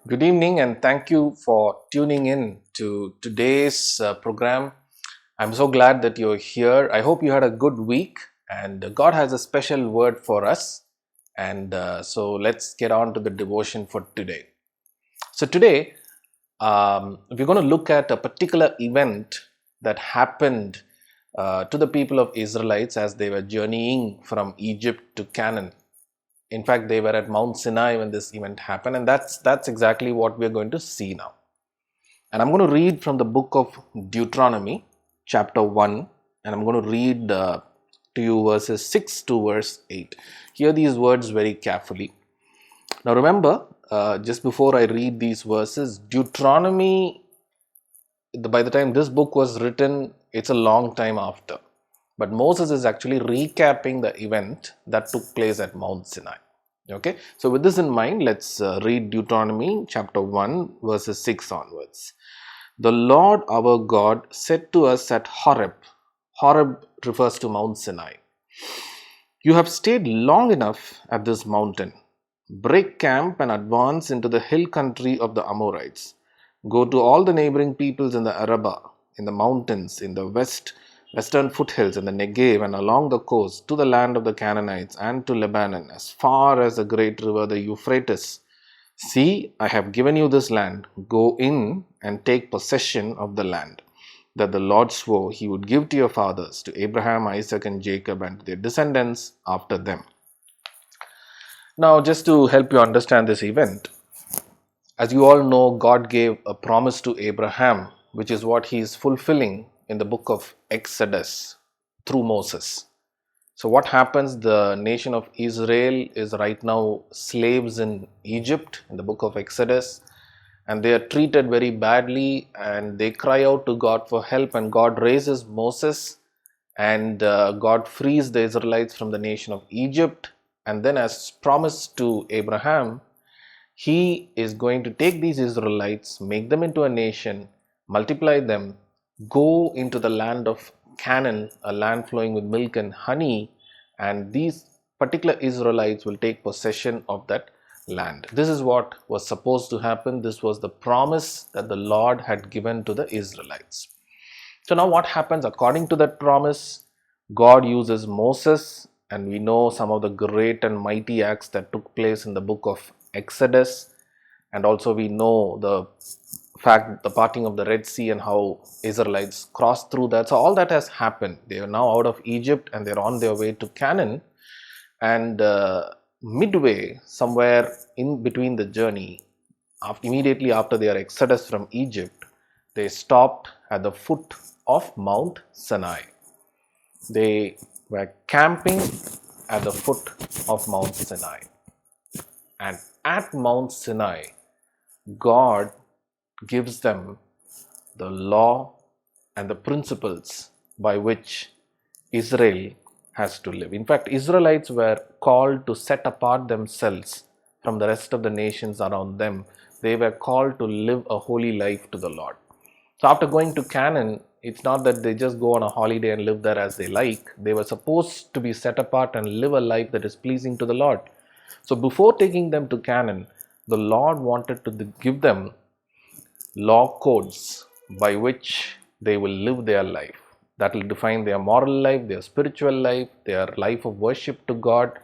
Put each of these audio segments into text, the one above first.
Good evening, and thank you for tuning in to today's program. I'm so glad that you're here. I hope you had a good week, and God has a special word for us. And so let's get on to the devotion for today. So, today we're going to look at a particular event that happened to the people of Israelites as they were journeying from Egypt to Canaan. In fact, they were at Mount Sinai when this event happened, and that's exactly what we're going to see now. And I'm going to read from the book of Deuteronomy, chapter 1, and I'm going to read to you verses 6 to verse 8. Hear these words very carefully. Now, remember, just before I read these verses, Deuteronomy, by the time this book was written, it's a long time after. But Moses is actually recapping the event that took place at Mount Sinai. Okay, so with this in mind, let's read Deuteronomy chapter 1, verses 6 onwards. The Lord our God said to us at Horeb. Horeb refers to Mount Sinai. You have stayed long enough at this mountain. Break camp and advance into the hill country of the Amorites. Go to all the neighboring peoples in the Arabah, in the mountains, in the western foothills, in the Negev, and along the coast, to the land of the Canaanites, and to Lebanon, as far as the great river, the Euphrates. See, I have given you this land. Go in and take possession of the land that the Lord swore he would give to your fathers, to Abraham, Isaac, and Jacob, and to their descendants after them. Now, just to help you understand this event, as you all know, God gave a promise to Abraham, which is what he is fulfilling in the book of Exodus through Moses. So, what happens? The nation of Israel is right now slaves in Egypt in the book of Exodus, and they are treated very badly, and they cry out to God for help, and God raises Moses, and God frees the Israelites from the nation of Egypt. And then, as promised to Abraham, he is going to take these Israelites, make them into a nation, multiply them, go into the land of Canaan, a land flowing with milk and honey, and these particular Israelites will take possession of that land. This is what was supposed to happen. This was the promise that the Lord had given to the Israelites. So now what happens according to that promise? God uses Moses, and we know some of the great and mighty acts that took place in the book of Exodus, and also we know the fact, the parting of the Red Sea, and how Israelites crossed through that. So all that has happened. They are now out of Egypt and they're on their way to Canaan. And midway, somewhere in between the journey, immediately after their exodus from Egypt, they stopped at the foot of Mount Sinai. They were camping at the foot of Mount Sinai. And at Mount Sinai, God gives them the law and the principles by which Israel has to live. In fact, Israelites were called to set apart themselves from the rest of the nations around them. They were called to live a holy life to the Lord. So after going to Canaan, it's not that they just go on a holiday and live there as they like. They were supposed to be set apart and live a life that is pleasing to the Lord. So before taking them to Canaan, the Lord wanted to give them law codes by which they will live their life. That will define their moral life, their spiritual life, their life of worship to God,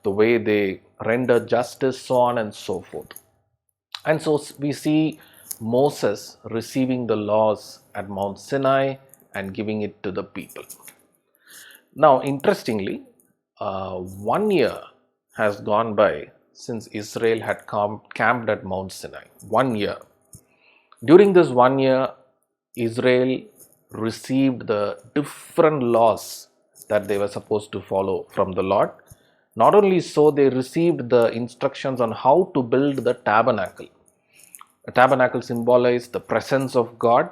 the way they render justice, so on and so forth. And so we see Moses receiving the laws at Mount Sinai and giving it to the people. Now, interestingly, 1 year has gone by since Israel had camped at Mount Sinai. 1 year. During this 1 year, Israel received the different laws that they were supposed to follow from the Lord. Not only so, they received the instructions on how to build the tabernacle. A tabernacle symbolized the presence of God,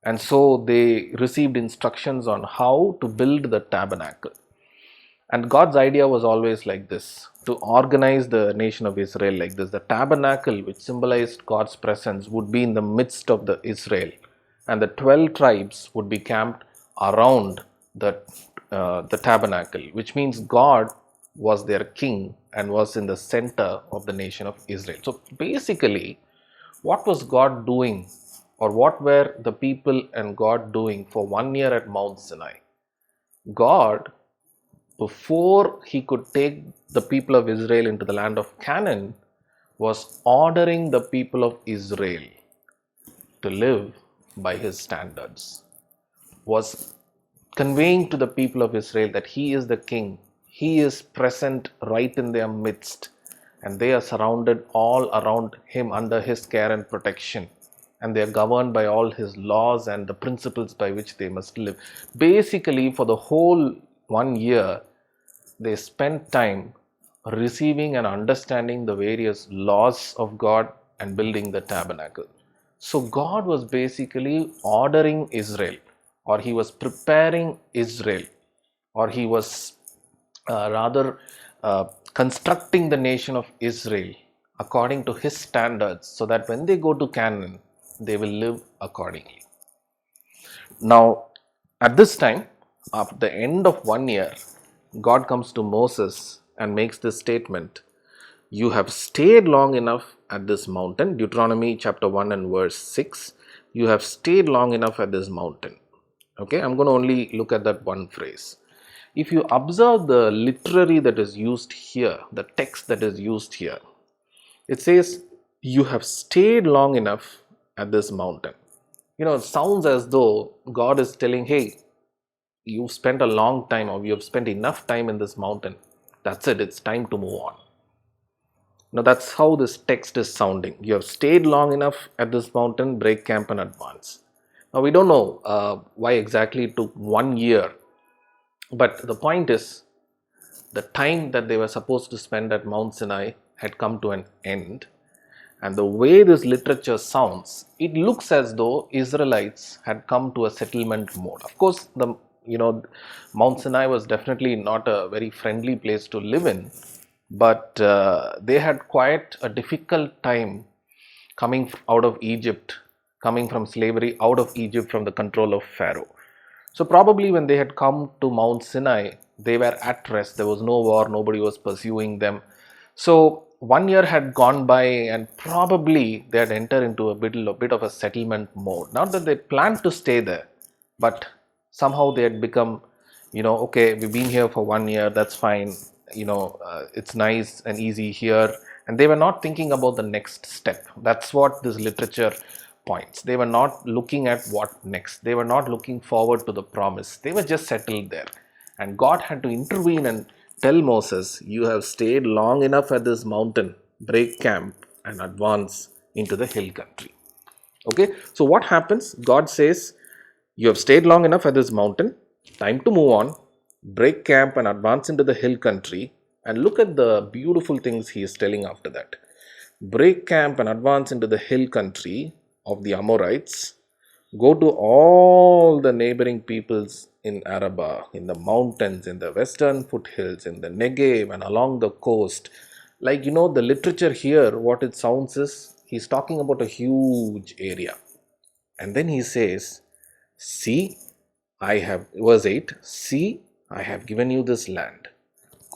and so they received instructions on how to build the tabernacle. And God's idea was always like this, to organize the nation of Israel like this. The tabernacle, which symbolized God's presence, would be in the midst of the Israel, and the 12 tribes would be camped around the tabernacle, which means God was their king and was in the center of the nation of Israel. So basically, What was God doing, or what were the people and God doing for 1 year at Mount Sinai? God, before he could take the people of Israel into the land of Canaan, was ordering the people of Israel to live by his standards, was conveying to the people of Israel that he is the king, he is present right in their midst, and they are surrounded all around him under his care and protection. And they are governed by all his laws and the principles by which they must live. Basically, for the whole 1 year, they spent time receiving and understanding the various laws of God and building the tabernacle. So, God was basically ordering Israel, or he was preparing Israel, or he was rather constructing the nation of Israel according to his standards, so that when they go to Canaan, they will live accordingly. Now, at this time, after the end of 1 year, God comes to Moses and makes this statement: you have stayed long enough at this mountain. Deuteronomy chapter 1 and verse 6. You have stayed long enough at this mountain. Okay, I'm going to only look at that one phrase. If you observe the literary that is used here, the text that is used here, it says, you have stayed long enough at this mountain. It sounds as though God is telling, hey, you've spent a long time, or you have spent enough time in this mountain. That's it, it's time to move on. Now, that's how this text is sounding. You have stayed long enough at this mountain, break camp and advance. Now, we don't know why exactly it took 1 year, but the point is, the time that they were supposed to spend at Mount Sinai had come to an end. And the way this literature sounds, it looks as though Israelites had come to a settlement mode. Of course, Mount Sinai was definitely not a very friendly place to live in, but they had quite a difficult time coming out of Egypt, coming from slavery out of Egypt from the control of Pharaoh. So probably when they had come to Mount Sinai, they were at rest. There was no war, nobody was pursuing them. So 1 year had gone by, and probably they had entered into a bit of a settlement mode. Not that they planned to stay there, but somehow they had become, okay, we've been here for 1 year, that's fine. It's nice and easy here. And they were not thinking about the next step. That's what this literature points. They were not looking at what next. They were not looking forward to the promise. They were just settled there. And God had to intervene and tell Moses, you have stayed long enough at this mountain, break camp and advance into the hill country. Okay, so what happens? God says, you have stayed long enough at this mountain, time to move on, break camp and advance into the hill country. And look at the beautiful things he is telling after that. Break camp and advance into the hill country of the Amorites. Go to all the neighboring peoples in Arabah, in the mountains, in the western foothills, in the Negev, and along the coast. Like, the literature here, what it sounds is, he's talking about a huge area. And then he says, see, verse 8, see, I have given you this land.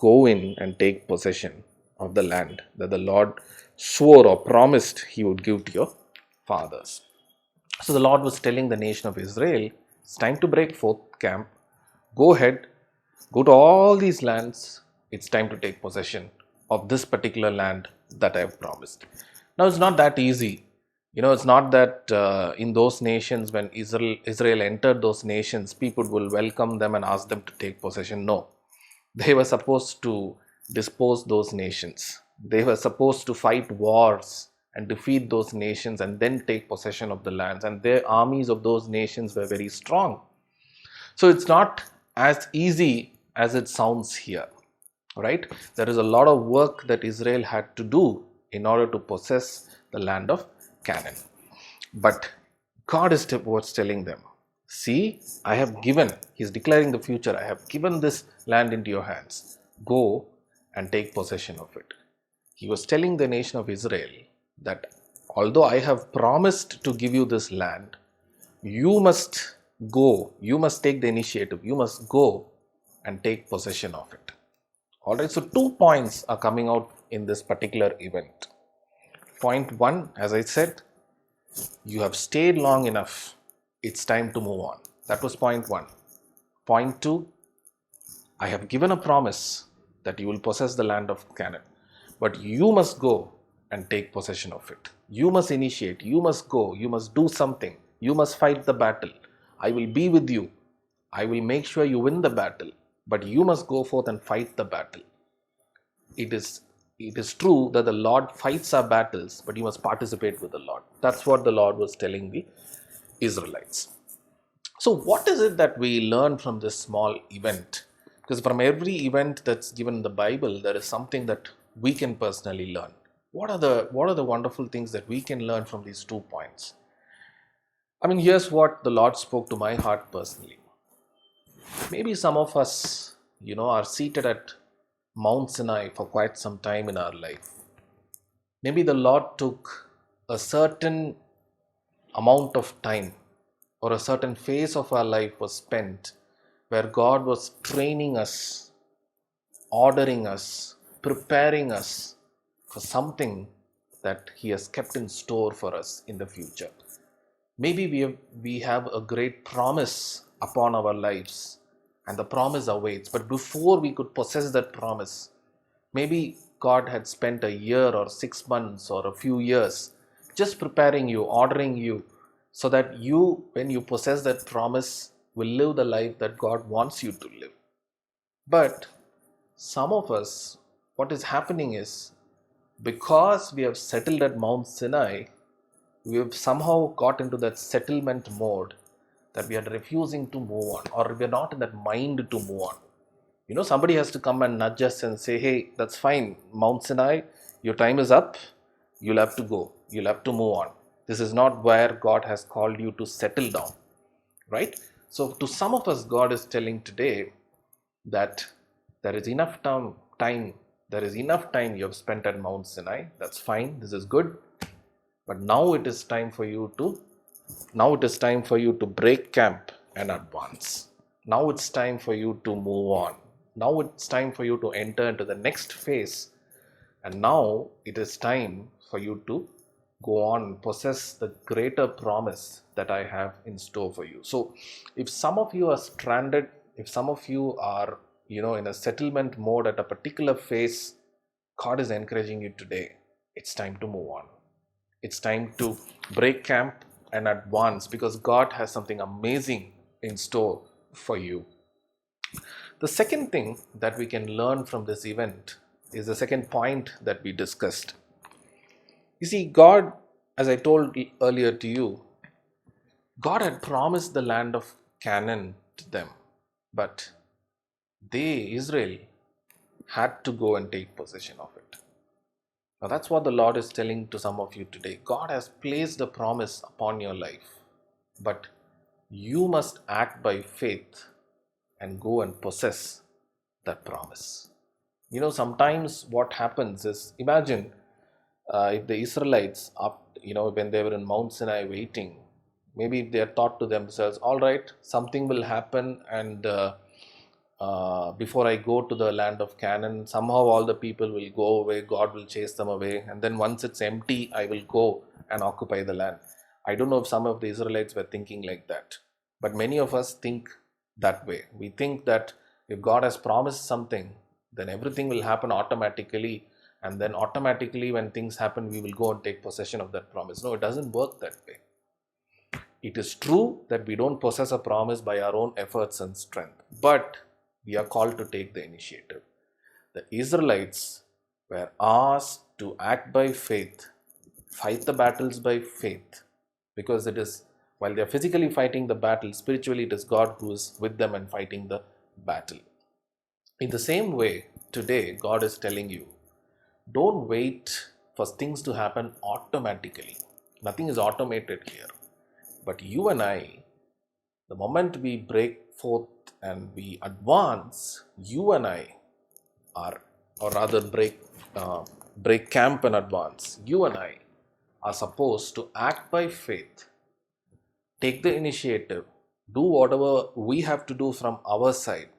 Go in and take possession of the land that the Lord swore or promised he would give to your fathers. So the Lord was telling the nation of Israel, it's time to break forth camp. Go ahead, go to all these lands. It's time to take possession of this particular land that I have promised. Now, it's not that easy. It's not that in those nations, when Israel entered those nations, people will welcome them and ask them to take possession. No. They were supposed to dispose those nations. They were supposed to fight wars and defeat those nations and then take possession of the lands. And their armies of those nations were very strong. So it's not as easy as it sounds here, right? There is a lot of work that Israel had to do in order to possess the land of Canaan. But God was telling them, see, I have given, he's declaring the future, I have given this land into your hands. Go and take possession of it. He was telling the nation of Israel that although I have promised to give you this land, you must go, you must take the initiative, you must go and take possession of it. Alright, so 2 points are coming out in this particular event. Point 1, as I said, You have stayed long enough. It's time to move on. That was point one. Point two, I have given a promise that you will possess the land of Canaan, but you must go and take possession of it. You must initiate, you must go, you must do something, you must fight the battle. I will be with you. I will make sure you win the battle, but you must go forth and fight the battle. It is true that the Lord fights our battles, but you must participate with the Lord. That's what the Lord was telling the Israelites. So, what is it that we learn from this small event? Because from every event that's given in the Bible, there is something that we can personally learn. What are the wonderful things that we can learn from these 2 points? I mean, here's what the Lord spoke to my heart personally. Maybe some of us, are seated at Mount Sinai for quite some time in our life. Maybe the Lord took a certain amount of time or a certain phase of our life was spent where God was training us, ordering us, preparing us for something that He has kept in store for us in the future. Maybe we have a great promise upon our lives and the promise awaits, but before we could possess that promise, maybe God had spent a year or 6 months or a few years just preparing you, ordering you, so that you, when you possess that promise, will live the life that God wants you to live. But some of us, what is happening is, because we have settled at Mount Sinai, we have somehow got into that settlement mode that we are refusing to move on, or we are not in that mind to move on. Somebody has to come and nudge us and say, hey, that's fine, Mount Sinai, your time is up, you'll have to go, you'll have to move on. This is not where God has called you to settle down, right? So, to some of us, God is telling today that there is enough time, there is enough time you have spent at Mount Sinai, that's fine, this is good, but now it is time for you to break camp and advance. Now it's time for you to move on. Now it's time for you to enter into the next phase. And now it is time for you to go on and possess the greater promise that I have in store for you. So if some of you are stranded, if some of you are, in a settlement mode at a particular phase, God is encouraging you today. It's time to move on. It's time to break camp and advance, because God has something amazing in store for you. The second thing that we can learn from this event is the second point that we discussed. You see, God, as I told earlier to you, God had promised the land of Canaan to them, but they, Israel, had to go and take possession of it. Now, that's what the Lord is telling to some of you today. God has placed a promise upon your life, but you must act by faith and go and possess that promise. Sometimes what happens is, imagine if the Israelites, when they were in Mount Sinai waiting, maybe they had thought to themselves, all right, something will happen, and before I go to the land of Canaan, somehow all the people will go away, God will chase them away, and then once it's empty, I will go and occupy the land. I don't know if some of the Israelites were thinking like that, but many of us think that way. We think that if God has promised something, then everything will happen automatically, and then automatically when things happen, we will go and take possession of that promise. No, it doesn't work that way. It is true that we don't possess a promise by our own efforts and strength, but we are called to take the initiative. The Israelites were asked to act by faith, fight the battles by faith, because it is, while they are physically fighting the battle, spiritually it is God who is with them and fighting the battle. In the same way, today God is telling you, don't wait for things to happen automatically. Nothing is automated here. But you and I, the moment we break forth and we advance, you and I are, or rather break camp and advance, you and I are supposed to act by faith, take the initiative, do whatever we have to do from our side,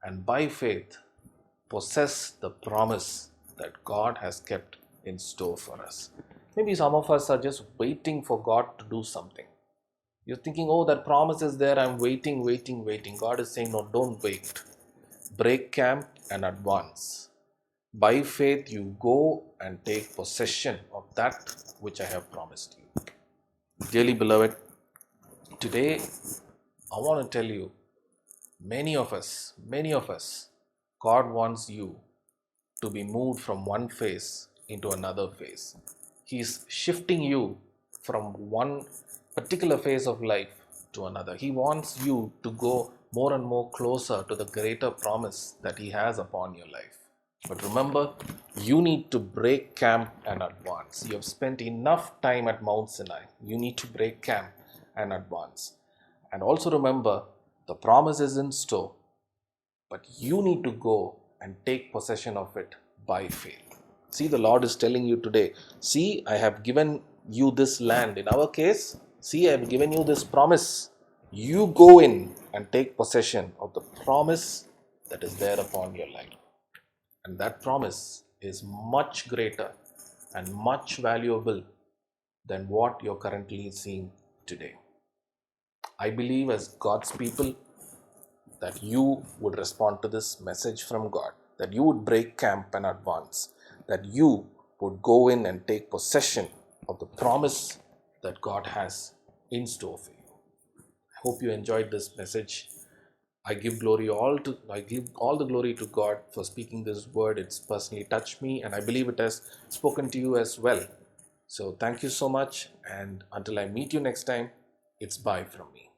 and by faith possess the promise that God has kept in store for us. Maybe some of us are just waiting for God to do something. You're thinking, oh, that promise is there, I'm waiting, waiting, waiting. God is saying, no, don't wait. Break camp and advance. By faith, you go and take possession of that which I have promised you. Dearly beloved, today I want to tell you, many of us, God wants you to be moved from one phase into another phase. He is shifting you from one particular phase of life to another. He wants you to go more and more closer to the greater promise that He has upon your life. But remember, you need to break camp and advance. You have spent enough time at Mount Sinai. You need to break camp and advance. And also remember, the promise is in store, but you need to go and take possession of it by faith. See, the Lord is telling you today, see, I have given you this land. In our case, see, I have given you this promise. You go in and take possession of the promise that is there upon your life. And that promise is much greater and much valuable than what you're currently seeing today. I believe, as God's people, that you would respond to this message from God, that you would break camp and advance, that you would go in and take possession of the promise that God has in store for you. I hope you enjoyed this message. I give all the glory to God for speaking this word. It's personally touched me, and I believe it has spoken to you as well. So thank you so much, and until I meet you next time, it's bye from me.